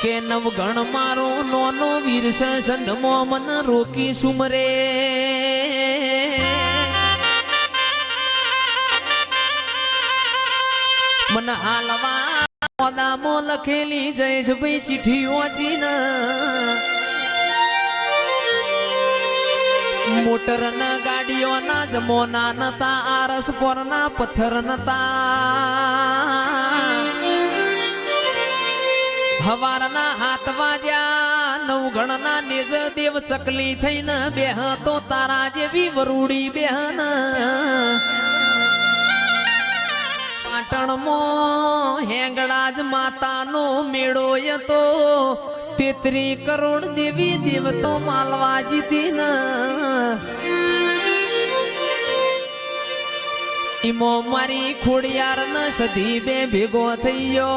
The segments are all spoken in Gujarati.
કે નવગણ મારો નોનો વીર સંધમો મન રોકી સુમરે મન હાલવા ઓદામો લખેલી જયેશભાઈ ચીઠી વાંચી ન મોટર ના ગાડીઓ ના જમોના નતા આરસ પર ના પથ્થર નતા હવારના હાથ વાજ્યા નવગણ ના નેજ દેવ ચકલી થઈને બેહ તો તારા જેવી વરૂડી બેહન પાટણમાં હેંગળાજ માતાનો મેળો તો 33 કરોડ દેવી દેવતો માલવા જીતી ન ઈમો મારી ખોડિયાર ન સધી બે ભેગો થયો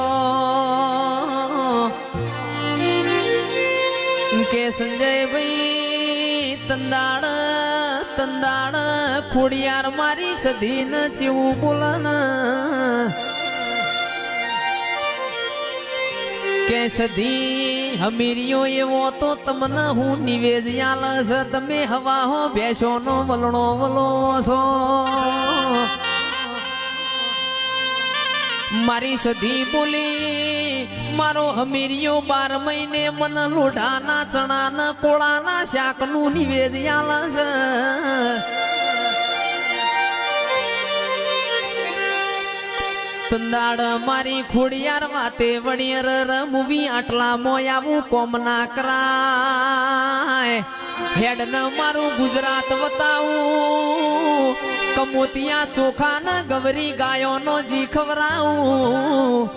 કે સંજયભાઈ તંદાળ તંદાળ ખોડિયાર મારી સધી ન ચેવું બોલન કે સધી હમીરિયો એવો તો તમને હું નિવેદયાલ છે તમે હવા હો બેસો નો વલણો વલો છો મારી સધી બોલી મારો હમીરિયો 12 મહિને મન લોઢાના ચણાના કોળાના શાકનું નિવેદયાલ છે તંદાડ મારી ખોડિયાર વાતે વડિયર રમવી આટલા મોયાવું કોમ ના કરાય હેડ ન મારું ગુજરાત બતાવું કમોતિયા ચોખા ન ગવરી ગાયો નો જી ખવરાવું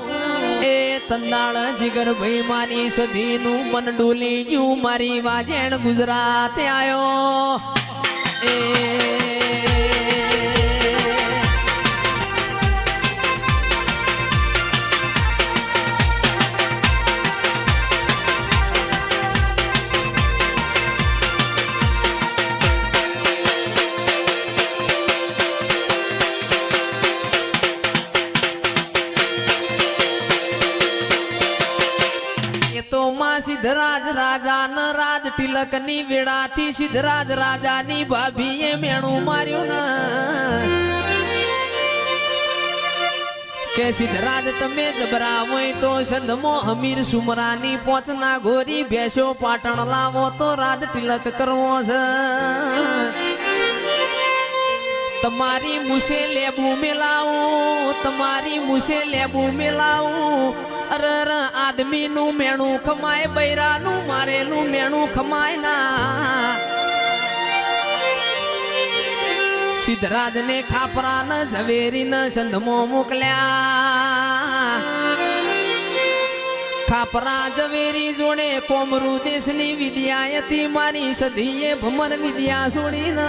એ તંદાળ જીગર ભાઈ મારી સધી નું મન ડોલી ગયું મારી વાજેણ ગુજરાત આયો એ સિદ્ધરાજ રાજા ન રાજ તિલક ની વેળા થી સિદ્ધરાજ રાજા ની ભાભી એ મેણું માર્યું ને કે સિદ્ધરાજ તમે જબરા હોય તો સંધમો હમીર સુમરાની પોચના ગોરી ભેસો પાટણ લાવો તો રાજ તિલક કરવો છે તમારી મુસે લેબુ મેલાવું તમારી મુસે લેબુ મેલાવું અરર આદમી નું મેણું ખમાય બૈરા નું મારેલું મેણું ખમાય ના સિદ્ધરાજ ને ખાપરા ન ઝવેરી ન સંધમો મોકલ્યા ખાપરા ઝવેરી જોડે કોમરૂ દેશની વિદ્યા હતી મારી સધીએ ભમર વિદ્યા છોડી ન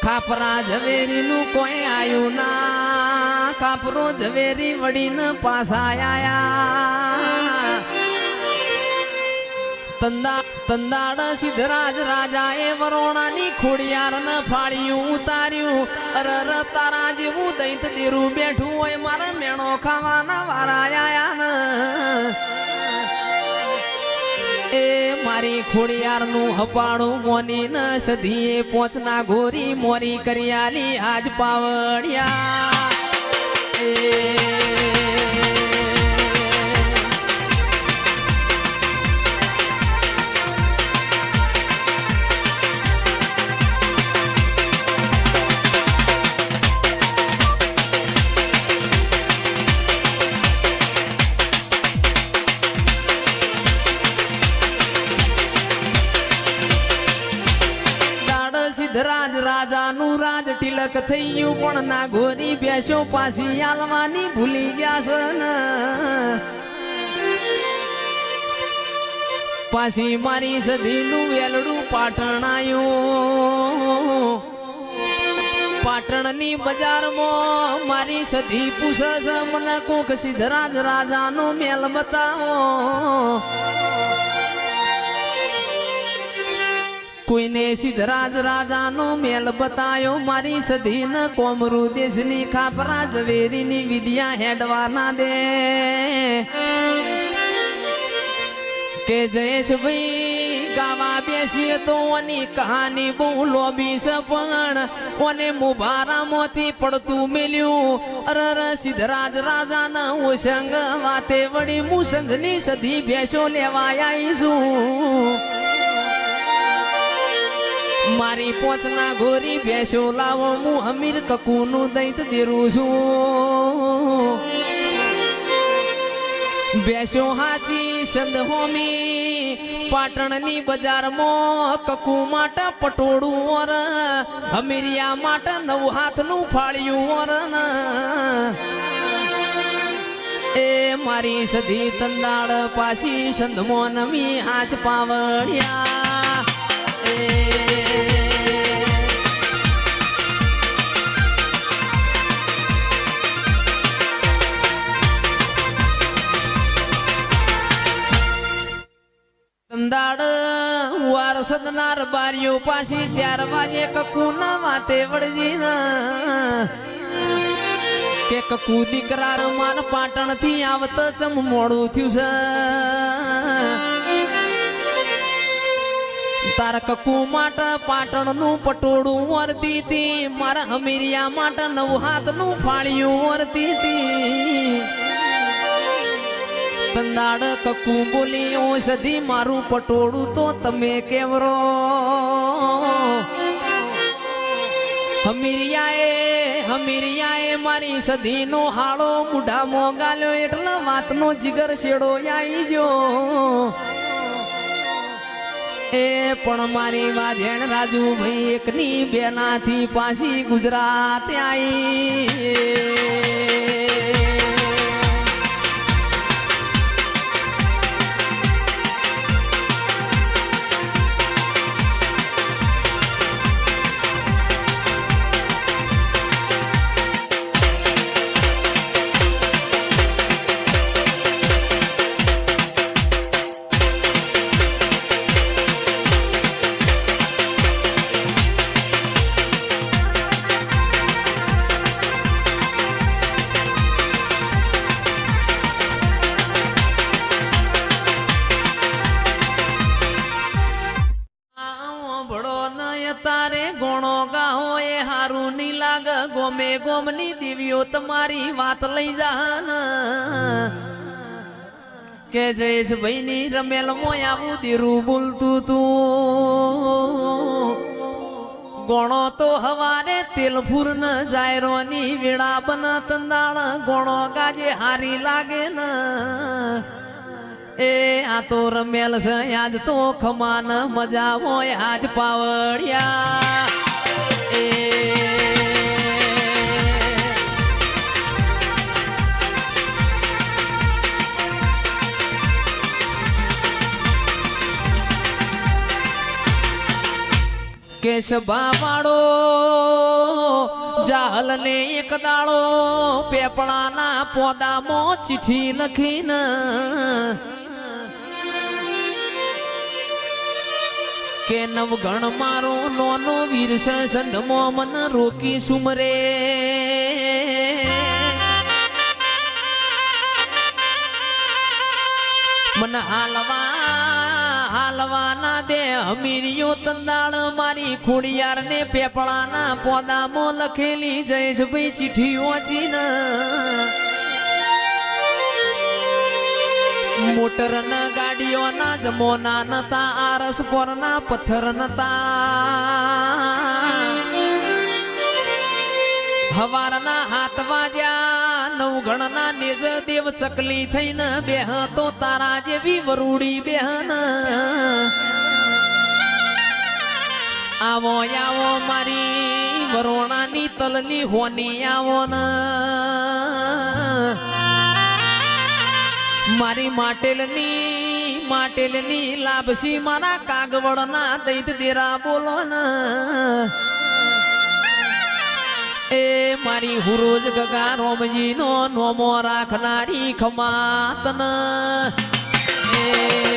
ખાપરા ઝવેરી નું કોઈ આયું ના ખાપરો ઝવેરી વડીને પાછા આયા તંદાડ સિદ્ધરાજ રાજા એ વરોણાની ખોડિયાર ને ફાળ્યું ઉતાર્યું અરર તારા જેવું દૈત દેરું બેઠું હોય મારા મેણો ખાવાના વારા આયા ને એ મારી ખોડિયાર નું હપાણું મોની ન સધીએ પોચના ગોરી મોરી કરિયાલી આજ પાવડિયા સિદ્ધરાજ રાજાનું રાજ તિલક થયું પણ ના ગોરી બેસો પાછી આલવાની ભૂલી ગયા છે ને પાછી મારી સધીનું વેલડું પાટણ આયું પાટણની બજારમાં મારી સધી પૂછે છે મને કોક સિદ્ધરાજ રાજાનો મેલ બતાવો કોઈને સિદ્ધરાજ રાજાનો મેલ બતાયો મારી સધીન કોમરૂ દેશની ખાપરા ઝવેરીની વિદ્યા હેડવાના દે કે જયેશભાઈ ગાવા બેસીએ તો ઓની કહાની બહુ લોબી છે પણ ઓને મુભારામાંથી પડતું મેલ્યું અરર સિદ્ધરાજ રાજાના ઓસંગ વાતે વળી હું સંઘની સધી ભેંસો લેવા આવીશું મારી પોચના ગોરી ભેંસો લાવો હું અમીર કકુનું દૈત દેરું છું ભેંસો હાચી સંદ હોમી પાટણની બજારમાં કકુ માટે પટોળું ઓર અમીરિયા માટે નવ હાથનું ફાળ્યું ઓર એ મારી સધી તંદાળ પાછી સંધમો નમી આજ પાવડિયા દાડ વાર સદનાર બારીઓ પાછી 4 વાગે કકુના વાતે વળજી કે કકુ દીકરા રમાન પાટણ થી આવત ચમ મોડું થયું છે તાર કકુ માટે પાટણ નું પટોળું વરતી હતી મારા અમીરિયા માટે 9 હાથનું ફાળ્યું વરતી હતી તંદાડ કકુ બોલી ઓ સધી મારું પટોળું તો તમે કેવરો હમીરિયાએ મારી સધીનો હાળો મુઢા મોગાલ્યો એટલે વાતનો જીગર શેડો આવી ગયો એ પણ મારી વાજેણ રાજુભાઈ એકની બેનાથી પાછી ગુજરાત આવી તારે ગોણો ગાહો એ હારું ની લાગ ગોમે ગોમની દેવીઓ તમારી વાત લઈ જા કે જયેશભાઈ ની રમેલ મોય આવું દેરું બોલતું તું ગોણો તો હવારે તેલફૂર ન જાયરો ની વેળા બન તંદાળ ગોણો ગાજે હારી લાગે ન એ આ તો રમેલ છે આજ તો ખમાન મજા હોય આજ પાવડિયા એ કેશભા વાળો જાહલ ને એક દાળો પેપળાના પોદામાં ચિઠ્ઠી લખીને કે નવગણ મારો નોનો વીર સંધમો મન રોકી સુમરે મન હાલવાના દે અમીરિયો તંદાળ મારી ખોડિયાર ને પેપળાના પોદામાં લખેલી જયેશભાઈ ચિઠ્ઠી વાંચીને મોટર ના ગાડીઓ ના જમોના નતા આરસ પર ના પથ્થર નતા હવારના હાથ વાજ્યા નવગણ ના નેજ દેવ ચકલી થઈને બેહ તો તારા જેવી વરૂડી બેહન આવો આવો મારી વરોણાની તલની હોની આવો ન મારી માટેલની લાભસી મારા કાગવડના દૈત દેરા બોલો ન એ મારી હુરોજ ગગા રોમજી નો નોમો રાખનારી ખમાતન એ